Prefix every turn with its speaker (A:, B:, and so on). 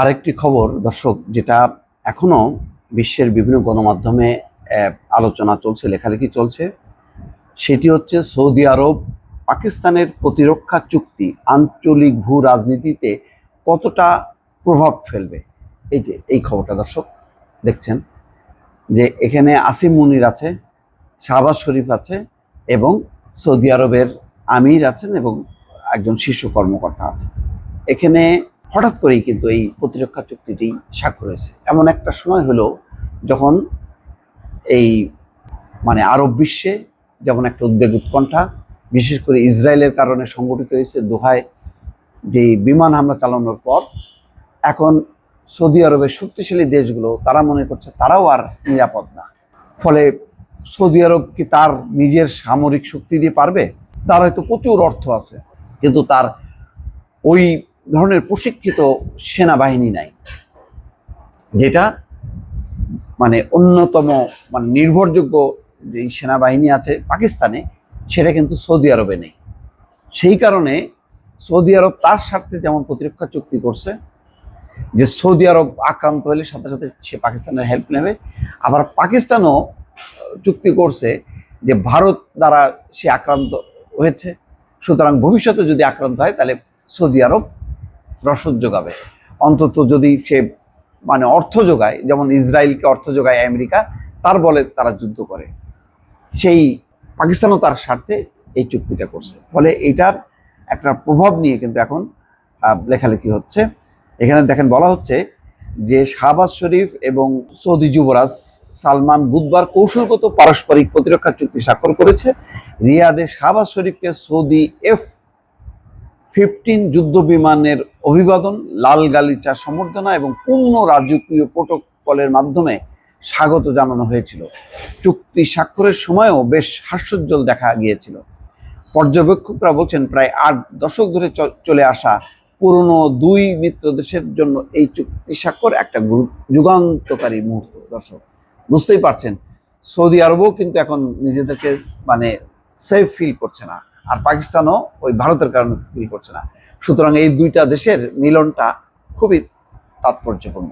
A: আরেকটি খবর দর্শক, যেটা এখনো বিশ্বের বিভিন্ন গণমাধ্যমে আলোচনা চলছে, লেখালেখি চলছে, সেটি হচ্ছে সৌদি আরব পাকিস্তানের প্রতিরক্ষা চুক্তি আঞ্চলিক ভূ রাজনীতিতে কতটা প্রভাব ফেলবে। এই যে এই খবরটা দর্শক দেখছেন, যে এখানে আসিম মুনির আছে, শাহবাজ শরীফ আছে এবং সৌদি আরবের আমির আছেন এবং একজন শীর্ষ কর্মকর্তা আছে। এখানে হঠাৎ করেই কিন্তু এই প্রতিরক্ষা চুক্তিটি স্বাক্ষর হয়েছে। এমন একটা সময় হলো যখন এই আরব বিশ্বে যেমন একটা উদ্বেগ উৎকণ্ঠা, বিশেষ করে ইসরায়েলের কারণে সংগঠিত হয়েছে দোহায় যে বিমান হামলা চালানোর পর। এখন সৌদি আরবের শক্তিশালী দেশগুলো তারা মনে করছে তারাও আর নিরাপদ না। ফলে সৌদি আরব কি তার নিজের সামরিক শক্তি দিয়ে পারবে? তার হয়তো প্রচুর অর্থ আছে, কিন্তু তার ওই ধরনের প্রশিক্ষিত সেনাবাহিনী নাই, যেটা অন্যতম নির্ভরযোগ্য যে সেনাবাহিনী আছে পাকিস্তানে, সেটা কিন্তু সৌদি আরবে নেই। সেই কারণে সৌদি আরব তার স্বার্থে যেমন প্রতিরক্ষা চুক্তি করছে, যে সৌদি আরব আক্রান্ত হলে সাথে সাথে সে পাকিস্তানের হেল্প নেবে, আবার পাকিস্তানও চুক্তি করছে যে ভারত দ্বারা সে আক্রান্ত হয়েছে, সুতরাং ভবিষ্যতে যদি আক্রান্ত হয় তাহলে সৌদি আরব রসদ যোগাবে, অন্তত যদি সে অর্থ যোগায়, যেমন ইসরায়েলকে অর্থ যোগায় আমেরিকা, তার বলে তারা যুদ্ধ করে। সেই পাকিস্তানও তার স্বার্থে এই চুক্তিটা করছে। ফলে এটার একটা প্রভাব নিয়ে কিন্তু এখন লেখালেখি হচ্ছে। এখানে দেখেন বলা হচ্ছে যে শাহবাজ শরীফ এবং সৌদি যুবরাজ সালমান বুধবার কৌশলগত পারস্পরিক প্রতিরক্ষা চুক্তি স্বাক্ষর করেছে। রিয়াদে শাহবাজ শরীফকে সৌদি F-15 যুদ্ধ বিমানের অভিবাদন, লাল গালিচা সম্বর্ধনা এবং পূর্ণ রাজকীয় প্রোটোকলের মাধ্যমে স্বাগত জানানো হয়েছিল। চুক্তি স্বাক্ষরের সময়ও বেশ হাস্যোজ্জ্বল দেখা গিয়েছিল। পর্যবেক্ষকরা বলছেন প্রায় 8 দশক ধরে চলে আসা পুরনো দুই মিত্র দেশের জন্য এই চুক্তি স্বাক্ষর একটা যুগান্তকারী মুহূর্ত। দর্শক বুঝতেই পারছেন, সৌদি আরবও কিন্তু এখন নিজেদেরকে সেফ ফিল করছে না, আর পাকিস্তানও ওই ভারতের কারণে ফিল করছে না। সুতরাং এই দুইটা দেশের মিলনটা খুবই তাৎপর্যপূর্ণ।